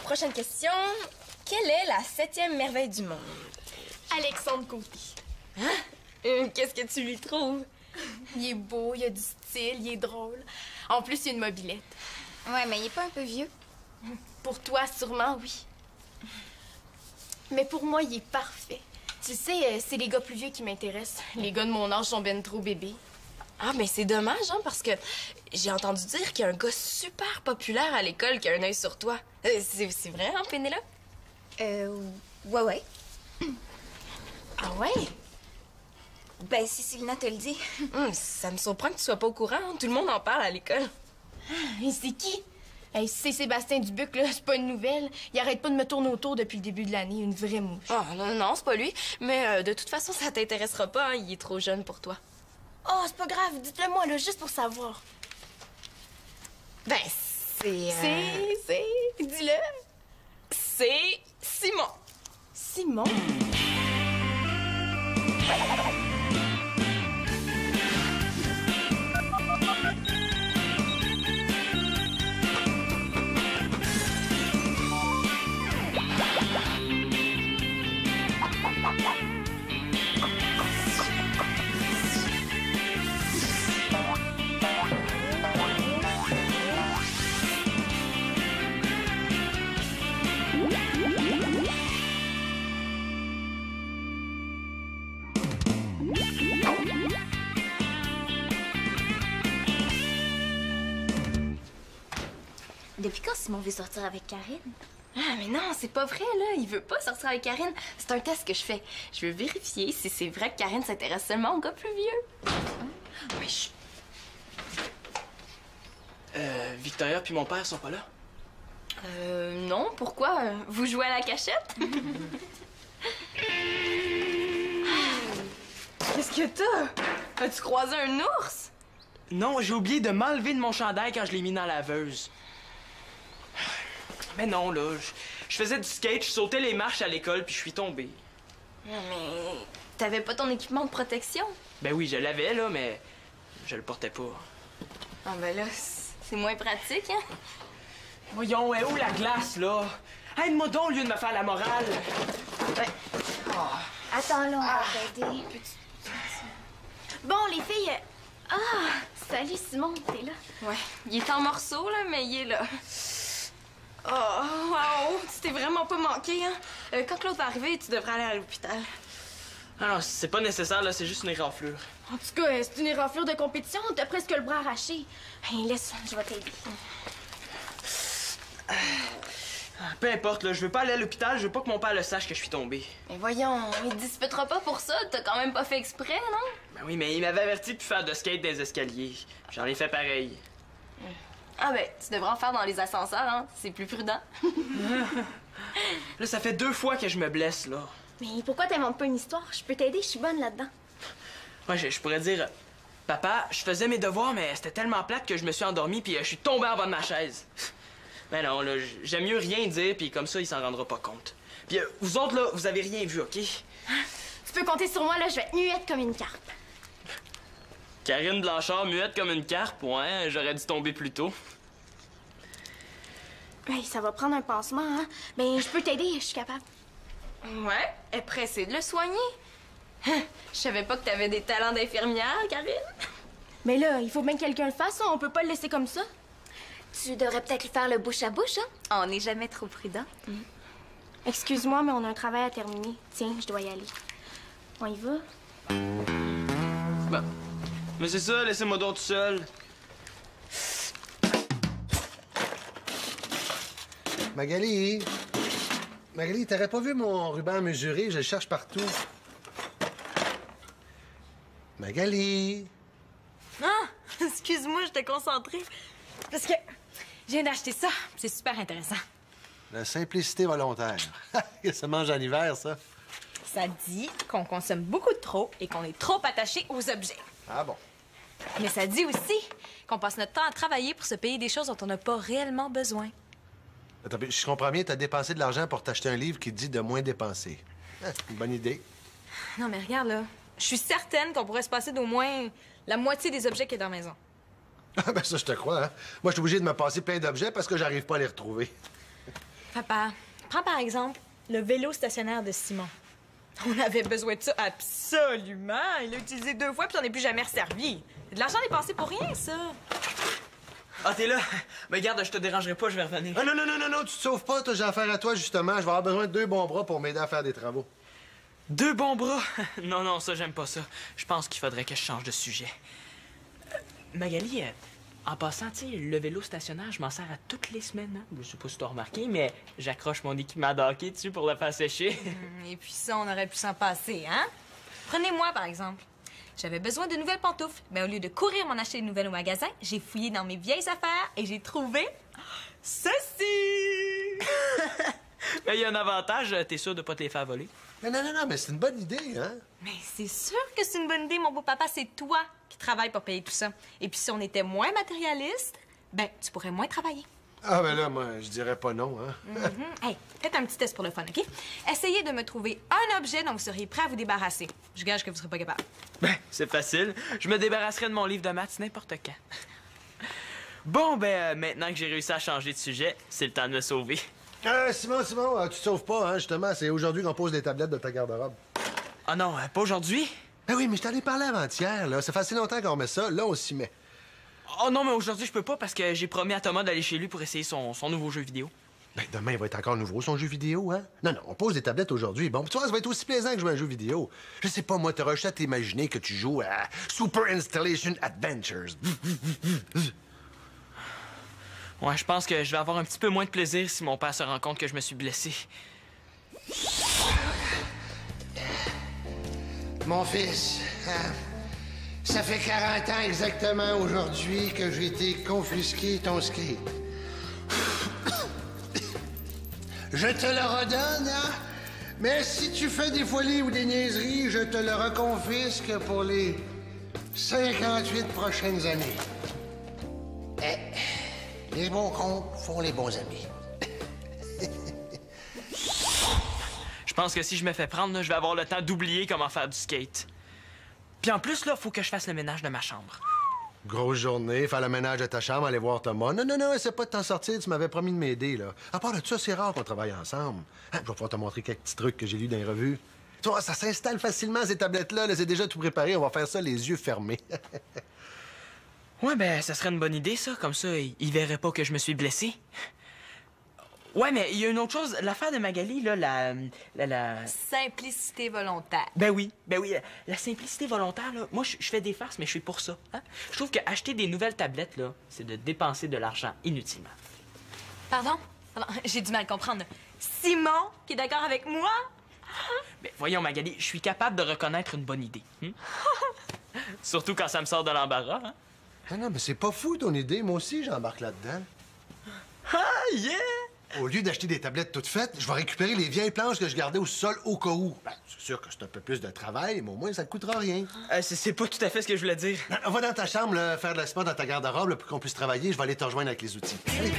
prochaine question. Quelle est la 7e merveille du monde? Alexandre Côté. Hein? Qu'est-ce que tu lui trouves? Il est beau, il a du style, il est drôle. En plus, il a une mobilette. Ouais, mais il est pas un peu vieux? Pour toi, sûrement, oui. Mais pour moi, il est parfait. Tu sais, c'est les gars plus vieux qui m'intéressent. Les gars de mon âge sont ben trop bébés. Ah, mais c'est dommage, hein, parce que j'ai entendu dire qu'il y a un gars super populaire à l'école qui a un œil sur toi. C'est vrai, hein, Pénélope? Ouais. Ah ouais? Ben, si Sylvina te le dit. Ça me surprend que tu sois pas au courant, hein. Tout le monde en parle à l'école. Et c'est qui? Hey, c'est Sébastien Dubuc, là, c'est pas une nouvelle. Il arrête pas de me tourner autour depuis le début de l'année, une vraie mouche. Oh, non, c'est pas lui. Mais de toute façon, ça t'intéressera pas, hein. Il est trop jeune pour toi. Oh, c'est pas grave, dites-le moi, là, juste pour savoir. Ben, c'est... Dis-le. C'est Simon. Simon? Depuis quand Simon veut sortir avec Karine? Ah, mais non, c'est pas vrai, là. Il veut pas sortir avec Karine. C'est un test que je fais. Je veux vérifier si c'est vrai que Karine s'intéresse seulement aux gars plus vieux. Mais chut. Victoria puis mon père sont pas là? Non, pourquoi? Vous jouez à la cachette? Qu'est-ce que t'as? As-tu croisé un ours? Non, j'ai oublié de m'enlever de mon chandail quand je l'ai mis dans la laveuse. Mais non, là, je faisais du skate, je sautais les marches à l'école puis je suis tombé. Non, mais t'avais pas ton équipement de protection? Ben oui, je l'avais, là, mais je le portais pas. Ah ben là, c'est moins pratique, hein? Voyons, où la glace, là? Aide-moi donc au lieu de me faire la morale. Ouais. Attends, là, on va t'aider. Bon, les filles... Ah! Salut, Simon, t'es là? Ouais. Il est en morceaux, là, mais il est là. Oh, wow! Tu t'es vraiment pas manqué, hein? Quand Claude va arriver, tu devrais aller à l'hôpital. Ah non, c'est pas nécessaire, là, c'est juste une éraflure. En tout cas, c'est une éraflure de compétition, t'as presque le bras arraché. Hey, laisse, je vais t'aider. Peu importe, là, je veux pas aller à l'hôpital, je veux pas que mon père le sache que je suis tombé. Mais voyons, il te disputera pas pour ça. T'as quand même pas fait exprès, non? Ben oui, mais il m'avait averti de faire de skate des escaliers. J'en ai fait pareil. Ah ben, tu devrais en faire dans les ascenseurs, hein? C'est plus prudent. Là, ça fait 2 fois que je me blesse, là. Mais pourquoi t'inventes pas une histoire? Je peux t'aider, je suis bonne là-dedans. Ouais, je pourrais dire... Papa, je faisais mes devoirs, mais c'était tellement plate que je me suis endormi puis je suis tombé en bas de ma chaise. Mais non, là, j'aime mieux rien dire puis comme ça, il s'en rendra pas compte. Puis vous autres, là, vous avez rien vu, OK? Tu peux compter sur moi, là, je vais être muette comme une carpe. Karine Blanchard, muette comme une carpe, ouais, j'aurais dû tomber plus tôt. Hey, ça va prendre un pansement, hein? Ben, je peux t'aider, je suis capable. Ouais, elle est pressée de le soigner. Je savais pas que t'avais des talents d'infirmière, Karine. Mais là, il faut bien que quelqu'un le fasse, hein? On peut pas le laisser comme ça. Tu devrais peut-être lui faire le bouche à bouche, hein? On n'est jamais trop prudent. Excuse-moi, mais on a un travail à terminer. Tiens, je dois y aller. On y va? Bon. Mais c'est ça, laissez-moi donc tout seul. Magali! Magali, t'aurais pas vu mon ruban mesuré? Je le cherche partout. Magali! Ah! Excuse-moi, j'étais concentrée. Parce que je viens d'acheter ça. C'est super intéressant. La simplicité volontaire. Ça mange en hiver, ça. Ça dit qu'on consomme beaucoup trop et qu'on est trop attaché aux objets. Ah bon? Mais ça dit aussi qu'on passe notre temps à travailler pour se payer des choses dont on n'a pas réellement besoin. Attends, je comprends bien, t'as dépensé de l'argent pour t'acheter un livre qui dit de moins dépenser. Une bonne idée. Non, mais regarde, là. Je suis certaine qu'on pourrait se passer d'au moins la moitié des objets qu'il y a dans la maison. Ah ben ça, je te crois, hein? Moi, je suis obligé de me passer plein d'objets parce que j'arrive pas à les retrouver. Papa, prends par exemple le vélo stationnaire de Simon. On avait besoin de ça absolument. Il l'a utilisé 2 fois, puis on n'est plus jamais resservi. C'est de l'argent dépensé pour rien, ça. Ah, t'es là? Mais garde, je te dérangerai pas, je vais revenir. Ah, non, tu te sauves pas, toi, j'ai affaire à toi, justement. Je vais avoir besoin de 2 bons bras pour m'aider à faire des travaux. 2 bons bras? Non, ça, j'aime pas ça. Je pense qu'il faudrait que je change de sujet. Magali, en passant, tu sais, le vélo stationnaire, je m'en sers à toutes les semaines. Hein? Je sais pas si t'as remarqué, mais j'accroche mon équipement de hockey dessus pour le faire sécher. Et puis ça, on aurait pu s'en passer, hein? Prenez-moi, par exemple. J'avais besoin de nouvelles pantoufles. Mais au lieu de courir m'en acheter de nouvelles au magasin, j'ai fouillé dans mes vieilles affaires et j'ai trouvé ceci! Mais il y a un avantage, t'es sûr de pas te les faire voler? Non, mais c'est une bonne idée, hein? Mais c'est sûr que c'est une bonne idée, mon beau papa. C'est toi qui travailles pour payer tout ça. Et puis si on était moins matérialiste, ben, tu pourrais moins travailler. Ah, ben là, moi, je dirais pas non, hein? Hey, faites un petit test pour le fun, OK? Essayez de me trouver un objet dont vous seriez prêt à vous débarrasser. Je gage que vous serez pas capable. Ben, c'est facile. Je me débarrasserai de mon livre de maths n'importe quand. Bon, ben, maintenant que j'ai réussi à changer de sujet, c'est le temps de me sauver. Simon, tu te sauves pas, hein, justement. C'est aujourd'hui qu'on pose les tablettes de ta garde-robe. Ah non, pas aujourd'hui. Ben oui, mais je t'en ai parlé avant-hier, là. Ça fait assez longtemps qu'on met ça. Là, on s'y met. Oh non, mais aujourd'hui, je peux pas parce que j'ai promis à Thomas d'aller chez lui pour essayer son nouveau jeu vidéo. Ben, demain, il va être encore nouveau, son jeu vidéo, hein? Non, on pose des tablettes aujourd'hui. Bon, tu vois, ça va être aussi plaisant que jouer à un jeu vidéo. Je sais pas, moi, t'auras juste à t'imaginer que tu joues à Super Installation Adventures. Ouais, je pense que je vais avoir un petit peu moins de plaisir si mon père se rend compte que je me suis blessé. Mon fils, hein, ça fait 40 ans exactement aujourd'hui que j'ai été confisqué ton skate. Je te le redonne, hein? Mais si tu fais des folies ou des niaiseries, je te le reconfisque pour les 58 prochaines années. Les bons comptes font les bons amis. Je pense que si je me fais prendre, là, je vais avoir le temps d'oublier comment faire du skate. Puis en plus, là, faut que je fasse le ménage de ma chambre. Grosse journée, faire le ménage de ta chambre, aller voir Thomas. Non, essaie pas de t'en sortir, tu m'avais promis de m'aider, là. À part de ça, c'est rare qu'on travaille ensemble. Hein, je vais pouvoir te montrer quelques petits trucs que j'ai lus dans les revues. Tu vois, ça s'installe facilement, ces tablettes-là. Là, c'est déjà tout préparé, on va faire ça les yeux fermés. Ouais, ben, ça serait une bonne idée, ça. Comme ça, il verrait pas que je me suis blessé. Ouais, mais il y a une autre chose. L'affaire de Magali, là, la... Simplicité volontaire. Ben oui. La simplicité volontaire, là, moi, je fais des farces, mais je suis pour ça. Hein? Je trouve qu'acheter des nouvelles tablettes, là, c'est de dépenser de l'argent inutilement. Pardon? J'ai du mal à comprendre. Simon, qui est d'accord avec moi? Ben, voyons, Magali, je suis capable de reconnaître une bonne idée. Surtout quand ça me sort de l'embarras. Hein? Ah non, mais c'est pas fou, ton idée. Moi aussi, j'embarque là-dedans. Ah, yeah! Au lieu d'acheter des tablettes toutes faites, je vais récupérer les vieilles planches que je gardais au sol au cas où. Ben, c'est sûr que c'est un peu plus de travail, mais au moins, ça te coûtera rien. C'est pas tout à fait ce que je voulais dire. Non, on va dans ta chambre, là, faire de la sport dans ta garde-robe, là, pour qu'on puisse travailler. Je vais aller te rejoindre avec les outils. Allez.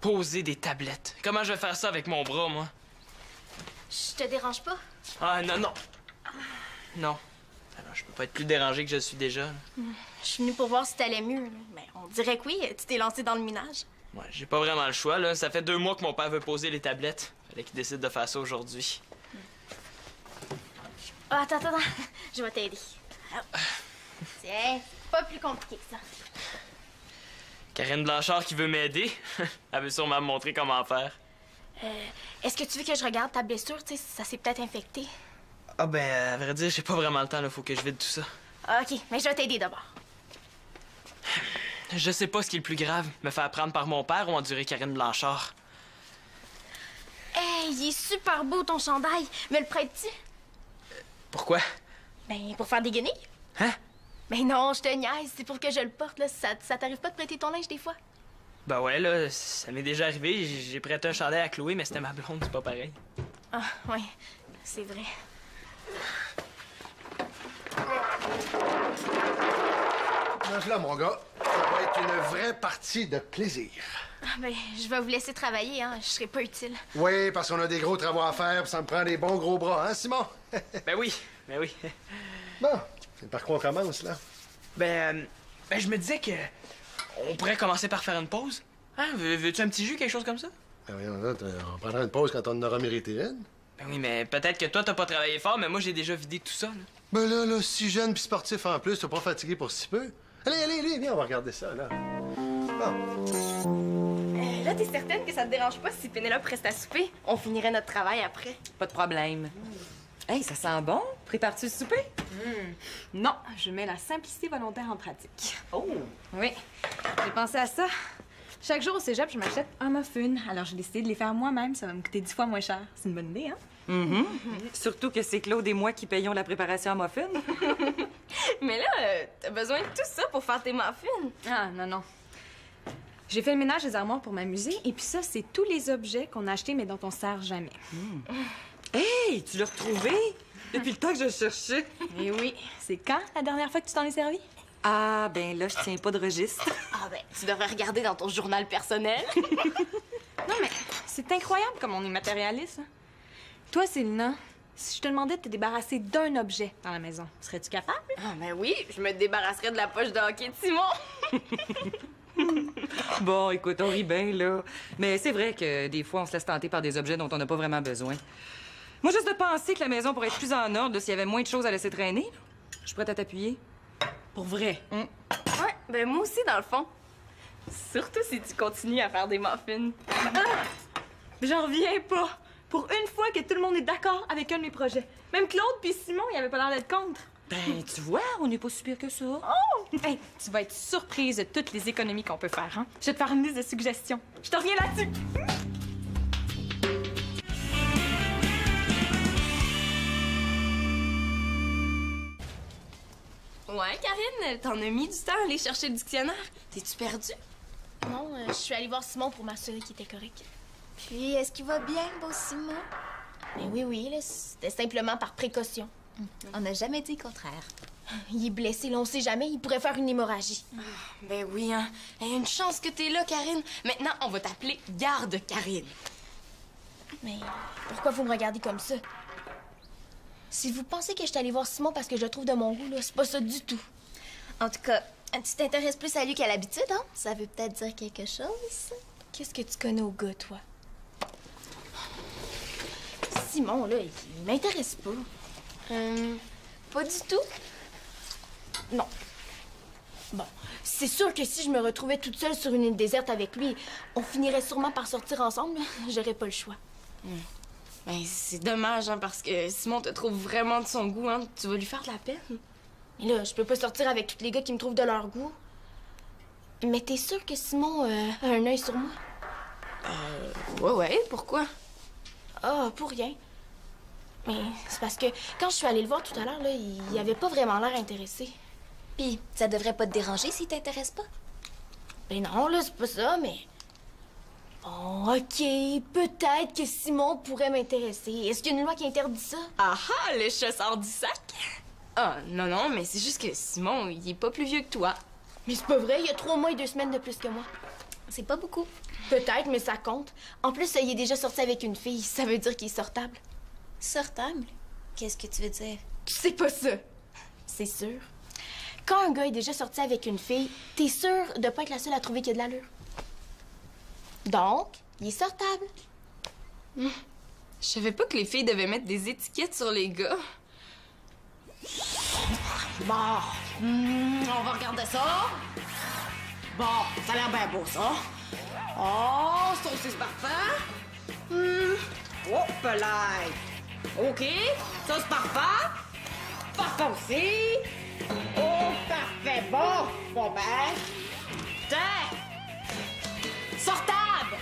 Poser des tablettes. Comment je vais faire ça avec mon bras, moi? Je te dérange pas? Ah, non. Non. Alors, je peux pas être plus dérangé que je suis déjà. Là. Je suis venue pour voir si t'allais mieux. Là. Ben, on dirait que oui, tu t'es lancé dans le minage. Ouais, j'ai pas vraiment le choix, là. Ça fait 2 mois que mon père veut poser les tablettes. Fallait qu'il décide de faire ça aujourd'hui. Ah, attends. Je vais t'aider. Tiens, c'est pas plus compliqué que ça. Karine Blanchard qui veut m'aider. Elle veut sûrement me montrer comment faire. Est-ce que tu veux que je regarde ta blessure? Tu sais, ça s'est peut-être infecté. Ah ben, à vrai dire, j'ai pas vraiment le temps, là. Faut que je vide tout ça. OK, mais je vais t'aider d'abord. Je sais pas ce qui est le plus grave. Me faire prendre par mon père ou endurer Karine Blanchard. Hey, il est super beau ton chandail. Me le prêtes-tu? Pourquoi? Ben, pour faire des guenilles. Hein? Ben non, je te niaise. C'est pour que je le porte, là. Ça t'arrive pas de prêter ton linge des fois? Ben ouais, là, ça m'est déjà arrivé. J'ai prêté un chandail à Chloé, mais c'était ma blonde, c'est pas pareil. Ah, ouais, c'est vrai. Mange-là, mon gars. Ça va être une vraie partie de plaisir. Ah, ben, je vais vous laisser travailler, hein. Je serai pas utile. Oui, parce qu'on a des gros travaux à faire, puis ça me prend des bons gros bras, hein, Simon? Ben oui. Bon, c'est par quoi on commence, là? Ben, Ben, je me disais que... On pourrait commencer par faire une pause. Hein? Veux-tu un petit jus, quelque chose comme ça? Ben voyons, là, on prendra une pause quand on en aura mérité une. Ben oui, mais peut-être que toi, t'as pas travaillé fort, mais moi, j'ai déjà vidé tout ça, là. Ben là, si jeune puis sportif en plus, t'es pas fatigué pour si peu. Allez, viens, on va regarder ça, là. Bon. Là, t'es certaine que ça te dérange pas si Pénélope reste à souper? On finirait notre travail après. Pas de problème. Hey, ça sent bon. Prépares-tu le souper? Non, je mets la simplicité volontaire en pratique. Oh! Oui, j'ai pensé à ça. Chaque jour au cégep, je m'achète un muffin. Alors j'ai décidé de les faire moi-même. Ça va me coûter 10 fois moins cher. C'est une bonne idée, hein? Surtout que c'est Claude et moi qui payons la préparation à muffin. Mais là, t'as besoin de tout ça pour faire tes muffins. Ah, non. J'ai fait le ménage des armoires pour m'amuser. Et puis ça, c'est tous les objets qu'on a achetés mais dont on sert jamais. Hey, tu l'as retrouvé? Depuis le temps que je le cherchais. Eh oui. C'est quand la dernière fois que tu t'en es servi? Ah, ben là, je tiens pas de registre. Ah ben, tu devrais regarder dans ton journal personnel. Non, mais c'est incroyable comme on est matérialiste. Hein. Toi, Célina, si je te demandais de te débarrasser d'un objet dans la maison, serais-tu capable? Ah ben oui, je me débarrasserais de la poche de hockey de Simon. Bon, écoute, on rit bien, là. Mais c'est vrai que des fois, on se laisse tenter par des objets dont on n'a pas vraiment besoin. Moi, juste de penser que la maison pourrait être plus en ordre là, s'il y avait moins de choses à laisser traîner, là. Je suis prête à t'appuyer. Pour vrai? Ouais, ben moi aussi, dans le fond. Surtout si tu continues à faire des muffins. J'en reviens pas. Pour une fois que tout le monde est d'accord avec un de mes projets. Même Claude puis Simon, ils avaient pas l'air d'être contre. Ben, tu vois, on n'est pas si pire que ça. Hey, tu vas être surprise de toutes les économies qu'on peut faire, hein? Je vais te faire une liste de suggestions. Je te reviens là-dessus. Ouais, Karine, t'en as mis du temps à aller chercher le dictionnaire. T'es-tu perdue? Non, je suis allée voir Simon pour m'assurer qu'il était correct. Puis, est-ce qu'il va bien, beau Simon? Mais oui, là, c'était simplement par précaution. On n'a jamais dit le contraire. Il est blessé, là, on sait jamais, il pourrait faire une hémorragie. Ben oui, hein. Hey, une chance que t'es là, Karine. Maintenant, on va t'appeler Garde Karine. Mais pourquoi vous me regardez comme ça? Si vous pensez que je suis allée voir Simon parce que je le trouve de mon goût, là, c'est pas ça du tout. En tout cas, tu t'intéresses plus à lui qu'à l'habitude, hein? Ça veut peut-être dire quelque chose? Qu'est-ce que tu connais au gars, toi? Simon, là, il m'intéresse pas. Pas du tout. Non. Bon, c'est sûr que si je me retrouvais toute seule sur une île déserte avec lui, on finirait sûrement par sortir ensemble. J'aurais pas le choix. Ben, c'est dommage, hein, parce que Simon te trouve vraiment de son goût, hein. Tu vas lui faire de la peine. Mais là, je peux pas sortir avec tous les gars qui me trouvent de leur goût. Mais t'es sûr que Simon a un œil sur moi? Ouais, pourquoi? Ah, pour rien. Mais c'est parce que quand je suis allée le voir tout à l'heure, là, il avait pas vraiment l'air intéressé. Puis, ça devrait pas te déranger s'il t'intéresse pas? Ben non, là, c'est pas ça, mais... Bon, OK, peut-être que Simon pourrait m'intéresser. Est-ce qu'il y a une loi qui interdit ça? Ah ah, le chat sort du sac! Ah, non, mais c'est juste que Simon, il est pas plus vieux que toi. Mais c'est pas vrai, il y a 3 mois et 2 semaines de plus que moi. C'est pas beaucoup. Peut-être, mais ça compte. En plus, il est déjà sorti avec une fille. Ça veut dire qu'il est sortable. Sortable? Qu'est-ce que tu veux dire? C'est pas ça. C'est sûr. Quand un gars est déjà sorti avec une fille, t'es sûr de pas être la seule à trouver qu'il y a de l'allure. Donc, il est sortable. Je savais pas que les filles devaient mettre des étiquettes sur les gars. Bon, on va regarder ça. Bon, ça a l'air bien beau, ça. Oh, ça aussi, c'est parfait. Oh, pelay. OK, ça, c'est parfait. Parfait aussi. Oh, parfait. Bon, ben. Tiens. Sortable.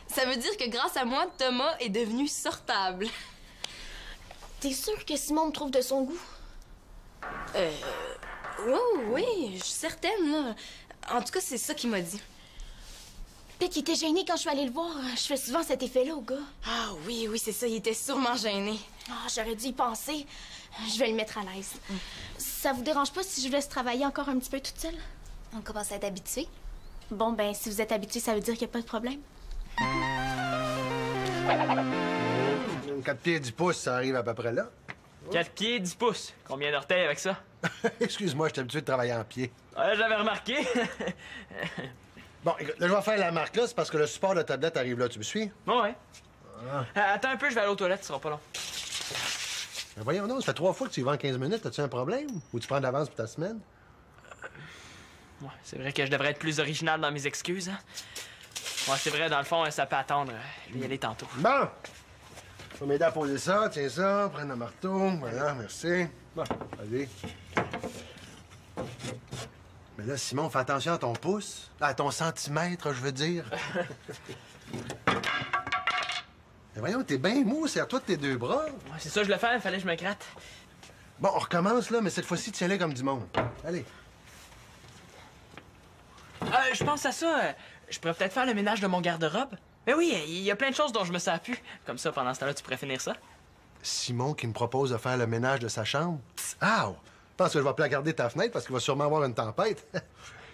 Ça veut dire que grâce à moi, Thomas est devenu sortable. T'es sûr que Simon me trouve de son goût? Oui, je suis certaine, là. En tout cas, c'est ça qu'il m'a dit. Peut-être qu'il était gêné quand je suis allée le voir. Je fais souvent cet effet-là au gars. Ah oui, c'est ça, il était sûrement gêné. Ah, j'aurais dû y penser. Je vais le mettre à l'aise. Ça vous dérange pas si je vous laisse travailler encore un petit peu toute seule? On commence à être habitué. Bon, ben, si vous êtes habitué, ça veut dire qu'il n'y a pas de problème. Une 4 pieds 10 pouces, ça arrive à peu près là. 4 pieds, 10 pouces. Combien d'orteils avec ça? Excuse-moi, je suis habitué de travailler en pied. Ouais, j'avais remarqué. Bon, écoute, là, je vais faire la marque là, c'est parce que le support de tablette arrive là. Tu me suis? Ouais. Attends un peu, je vais aller aux toilettes, ce sera pas long. Ben voyons donc, ça fait 3 fois que tu y vas en 15 minutes. As-tu un problème? Ou tu prends d'avance pour ta semaine? Ouais, c'est vrai que je devrais être plus original dans mes excuses, hein? Ouais, c'est vrai, dans le fond, ça peut attendre. Je vais y aller tantôt. Bon! Faut m'aider à poser ça, tiens ça, prendre un marteau. Voilà, merci. Bon, allez. Mais là, Simon, fais attention à ton pouce. À ton centimètre, je veux dire. Mais voyons, t'es bien mou, serre-toi de tes 2 bras. Ouais, c'est ça, je le fais, il fallait que je me gratte. Bon, on recommence, là, mais cette fois-ci, tiens-les comme du monde. Allez. Je pense à ça. Je pourrais peut-être faire le ménage de mon garde-robe. Mais oui, il y a plein de choses dont je me sers plus. Comme ça, pendant ce temps-là, tu pourrais finir ça. Simon qui me propose de faire le ménage de sa chambre. Ah! Je pense que je vais placarder ta fenêtre parce qu'il va sûrement avoir une tempête.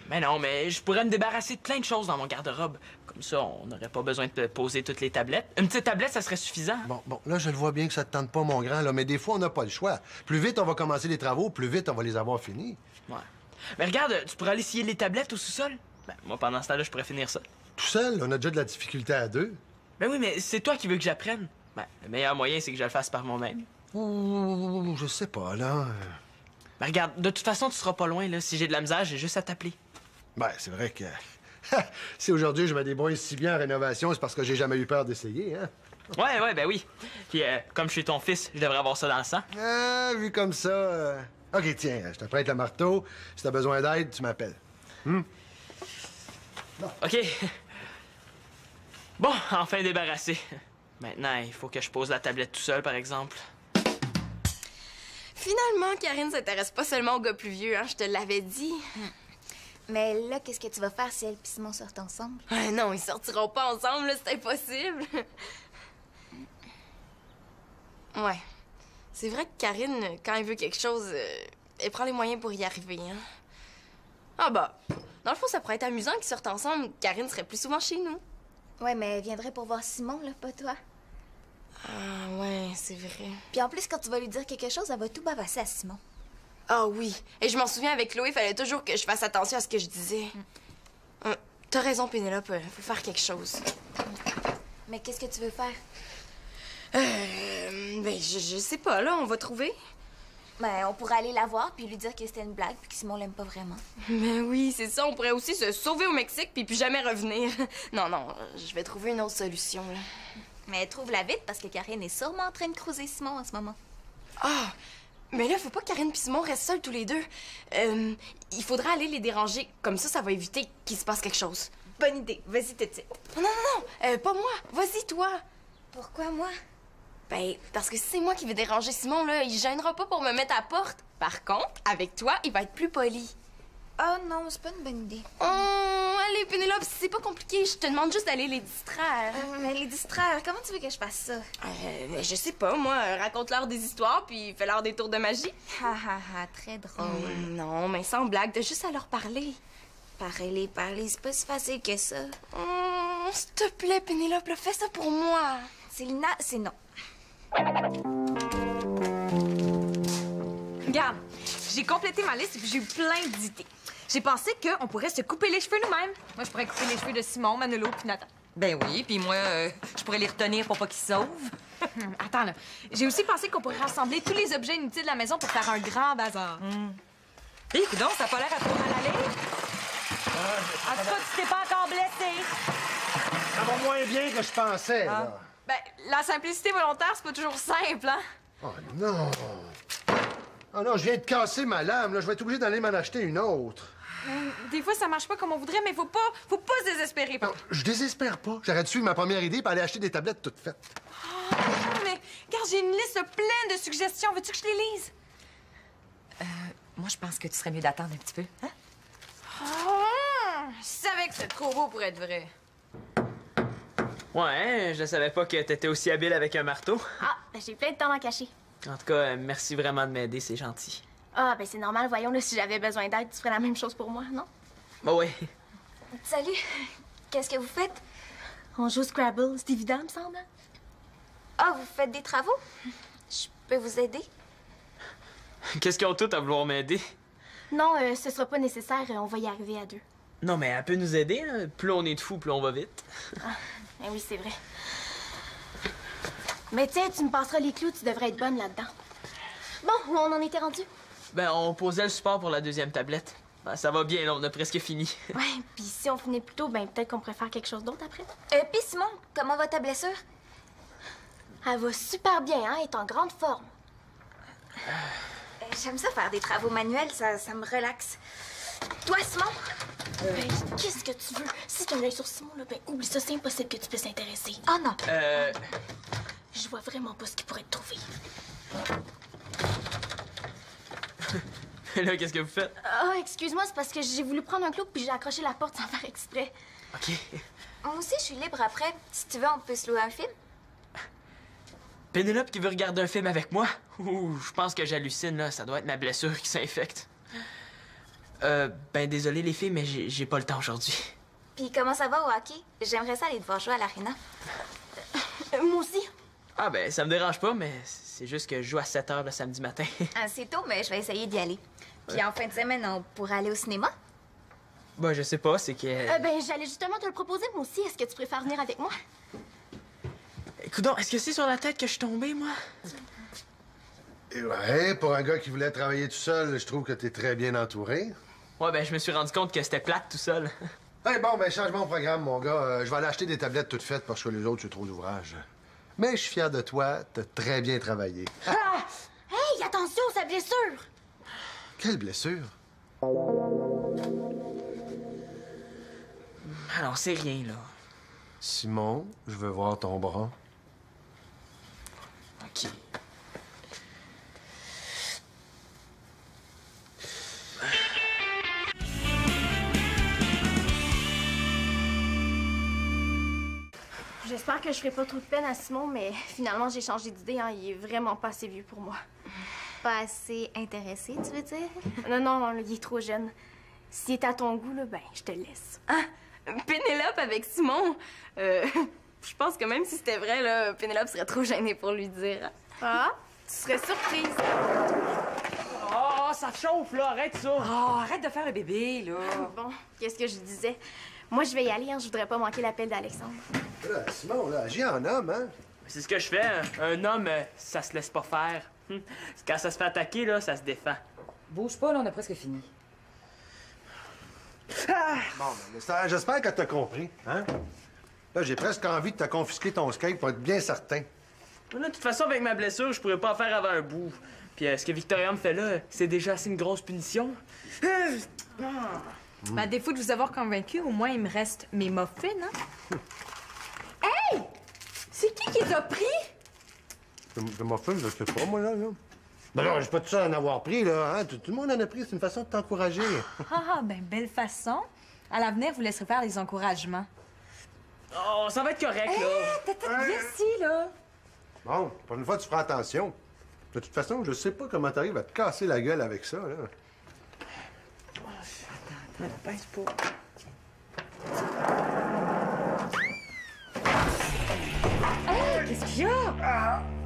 Mais non, mais je pourrais me débarrasser de plein de choses dans mon garde-robe. Comme ça, on n'aurait pas besoin de poser toutes les tablettes. Une petite tablette, ça serait suffisant. Bon, là, je le vois bien que ça te tente pas, mon grand, là, mais des fois, on n'a pas le choix. Plus vite on va commencer les travaux, plus vite on va les avoir finis. Ouais. Mais regarde, tu pourrais aller scier les tablettes au sous-sol. Ben, moi, pendant ce temps-là, je pourrais finir ça. Tout seul, on a déjà de la difficulté à 2. Ben oui, mais c'est toi qui veux que j'apprenne. Ben, le meilleur moyen, c'est que je le fasse par moi-même. Ouh, je sais pas, là. Ben regarde, de toute façon, tu seras pas loin, là. Si j'ai de la misère, j'ai juste à t'appeler. Ben, c'est vrai que... si aujourd'hui je me débrouille si bien en rénovation, c'est parce que j'ai jamais eu peur d'essayer, hein? Ouais, ben oui. Puis, comme je suis ton fils, je devrais avoir ça dans le sang. Ah, vu comme ça... OK, tiens, je te prête le marteau. Si t'as besoin d'aide, tu m'appelles. OK. Bon, enfin débarrassé. Maintenant, il faut que je pose la tablette tout seul, par exemple. Finalement, Karine s'intéresse pas seulement aux gars plus vieux, hein, je te l'avais dit. Mais là, qu'est-ce que tu vas faire si elle et Simon sortent ensemble? Non, ils sortiront pas ensemble, là, c'est impossible. Ouais. C'est vrai que Karine, quand elle veut quelque chose, elle prend les moyens pour y arriver, hein. Ah bah, dans le fond, ça pourrait être amusant qu'ils sortent ensemble. Karine serait plus souvent chez nous. Ouais, mais elle viendrait pour voir Simon, là, pas toi. Ah ouais, c'est vrai. Puis en plus, quand tu vas lui dire quelque chose, elle va tout bavasser à Simon. Ah oui. Et je m'en souviens, avec Chloé, il fallait toujours que je fasse attention à ce que je disais. T'as raison, Pénélope. Faut faire quelque chose. Mais qu'est-ce que tu veux faire? Ben, je sais pas, là, on va trouver. Ben, on pourrait aller la voir puis lui dire que c'était une blague puis que Simon l'aime pas vraiment. Ben oui, c'est ça. On pourrait aussi se sauver au Mexique puis plus jamais revenir. Non, je vais trouver une autre solution, là. Mais trouve-la vite parce que Karine est sûrement en train de cruiser Simon en ce moment. Ah! Mais là, faut pas que Karine et Simon restent seuls tous les deux. Il faudra aller les déranger. Comme ça va éviter qu'il se passe quelque chose. Bonne idée. Vas-y, Tétite. Non, pas moi. Vas-y, toi. Pourquoi moi? Ben, parce que si c'est moi qui vais déranger Simon, là, il gênera pas pour me mettre à la porte. Par contre, avec toi, il va être plus poli. Oh non, c'est pas une bonne idée. Oh, allez, Pénélope, c'est pas compliqué. Je te demande juste d'aller les distraire. Mais les distraire, comment tu veux que je fasse ça? Je sais pas, moi. Raconte-leur des histoires, puis fais-leur des tours de magie. Ha ha ha, très drôle. Non, mais sans blague, t'as juste à leur parler. Parler, c'est pas si facile que ça. S'il te plaît, Pénélope, là, fais ça pour moi. Célina, c'est non. Regarde, j'ai complété ma liste et puis j'ai eu plein d'idées. J'ai pensé qu'on pourrait se couper les cheveux nous-mêmes. Moi, je pourrais couper les cheveux de Simon, Manolo puis Nathan. Ben oui, puis moi, je pourrais les retenir pour pas qu'ils se sauvent. Attends, là. J'ai aussi pensé qu'on pourrait rassembler tous les objets inutiles de la maison pour faire un grand bazar. Hé, donc, ça a pas l'air à trop mal aller. En tout cas, tu t'es pas encore blessé. Ça va moins bien que je pensais, là. Ben, la simplicité volontaire, c'est pas toujours simple, hein? Oh non! Oh non, je viens de casser ma lame, là. Je vais être obligé d'aller m'en acheter une autre. Des fois, ça marche pas comme on voudrait, mais faut pas se désespérer. Non, je désespère pas. J'aurais dû suivre ma première idée et aller acheter des tablettes toutes faites. Mais, regarde, j'ai une liste pleine de suggestions. Veux-tu que je les lise? Moi, je pense que tu serais mieux d'attendre un petit peu, hein? Je savais que c'était trop beau pour être vrai. Ouais, je savais pas que t'étais aussi habile avec un marteau. Ah, j'ai plein de temps à cacher. En tout cas, merci vraiment de m'aider, c'est gentil. Ah, ben c'est normal, voyons, là, si j'avais besoin d'aide, tu ferais la même chose pour moi, non? Bah ouais. Salut, qu'est-ce que vous faites? On joue au Scrabble, c'est évident, me semble. Ah, vous faites des travaux? Je peux vous aider? Qu'est-ce qu'ils ont tout à vouloir m'aider? Non, ce sera pas nécessaire. On va y arriver à deux. Non, mais elle peut nous aider. Hein? Plus on est de fous, plus on va vite. Ah, oui, c'est vrai. Mais tiens, tu me passeras les clous. Tu devrais être bonne là-dedans. Bon, où on en était rendu? Ben, on posait le support pour la deuxième tablette. Ben, ça va bien, là, on a presque fini. Ouais, puis si on finit plus tôt, ben peut-être qu'on pourrait faire quelque chose d'autre après. Puis Simon, comment va ta blessure? Elle va super bien, hein? Elle est en grande forme. J'aime ça faire des travaux manuels, ça me relaxe. Toi, Simon? Ben, qu'est-ce que tu veux? Si t'as un œil sur Simon, là, ben oublie ça, c'est impossible que tu puisses s'intéresser. Oh non. Je vois vraiment pas ce qu'il pourrait te trouver. Là, qu'est-ce que vous faites? Ah, excuse-moi, c'est parce que j'ai voulu prendre un clou puis j'ai accroché la porte sans faire exprès. OK. Moi aussi, je suis libre après. Si tu veux, on peut se louer un film. Pénélope qui veut regarder un film avec moi? Ouh, je pense que j'hallucine, là. Ça doit être ma blessure qui s'infecte. Ben désolé les filles, mais j'ai pas le temps aujourd'hui. Puis comment ça va au hockey? J'aimerais ça aller te voir jouer à l'aréna. Moi aussi. Ah ben, ça me dérange pas, mais c'est juste que je joue à 7 h le samedi matin. C'est tôt, mais je vais essayer d'y aller. Puis en fin de semaine, on pourrait aller au cinéma? Ben, je sais pas, c'est que... Ben, j'allais justement te le proposer, moi aussi. Est-ce que tu préfères venir avec moi? Coudonc, est-ce que c'est sur la tête que je suis tombé, moi? Et ouais, pour un gars qui voulait travailler tout seul, je trouve que t'es très bien entouré. Ouais, ben, je me suis rendu compte que c'était plate tout seul. Hey, bon, ben, changement de programme, mon gars. Je vais aller acheter des tablettes toutes faites parce que les autres, j'ai trop d'ouvrages. Mais je suis fier de toi, t'as très bien travaillé. Ah! Hey, attention, sa blessure! Quelle blessure? Alors, c'est rien, là. Simon, je veux voir ton bras. OK. J'espère que je ferai pas trop de peine à Simon, mais finalement, j'ai changé d'idée. Hein. Il est vraiment pas assez vieux pour moi. Pas assez intéressé, tu veux dire? Non, non, il est trop jeune. S'il est à ton goût, là, ben, je te laisse. Ah, Pénélope avec Simon. Je pense que même si c'était vrai, là, Pénélope serait trop gênée pour lui dire. Ah, tu serais surprise. Oh, ça chauffe, là! Arrête ça! Oh, arrête de faire le bébé, là. Bon, qu'est-ce que je disais? Moi, je vais y aller, hein. Je voudrais pas manquer l'appel d'Alexandre. Là, Simon, là, agis en homme, hein? C'est ce que je fais. Hein. Un homme, ça se laisse pas faire. Quand ça se fait attaquer, là, ça se défend. Bouge pas, là, on a presque fini. Bon, ben, j'espère que t'as compris, hein? Là, j'ai presque envie de te confisquer ton skate pour être bien certain. Là, de toute façon, avec ma blessure, je pourrais pas en faire avant un bout. Puis ce que Victoria me fait là, c'est déjà assez une grosse punition. Ben, à défaut de vous avoir convaincu, au moins, il me reste mes muffins, hein? Hey! C'est qui t'a pris? Je m'en fume, je sais pas, moi, là. Ben non, j'ai pas tout ça à en avoir pris, là, hein? Tout le monde en a pris, c'est une façon de t'encourager. Ben, belle façon. À l'avenir, vous laisserez faire les encouragements. Oh, ça va être correct, là. Viens ici, là. Bon, pour une fois, tu feras attention. De toute façon, je sais pas comment t'arrives à te casser la gueule avec ça, là. Pince pas. Qu'est-ce qu'il y a?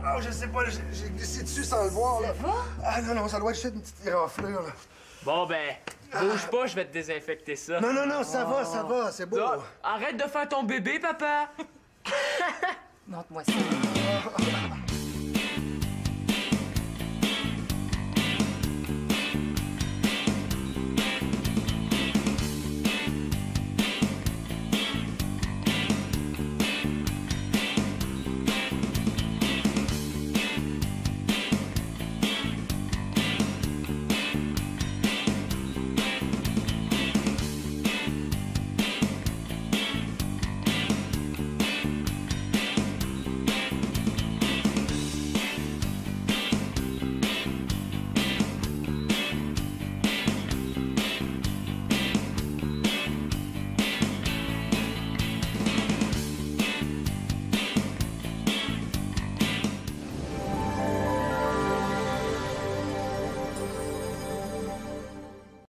Ah, je sais pas, j'ai glissé dessus sans le voir, là. Ça va? Ah non, non, ça doit être juste une petite éraflure, là. Bon, ben, bouge pas, je vais te désinfecter ça. Non, non, non, ça va, c'est beau. Là, arrête de faire ton bébé, papa! Montre-moi ça.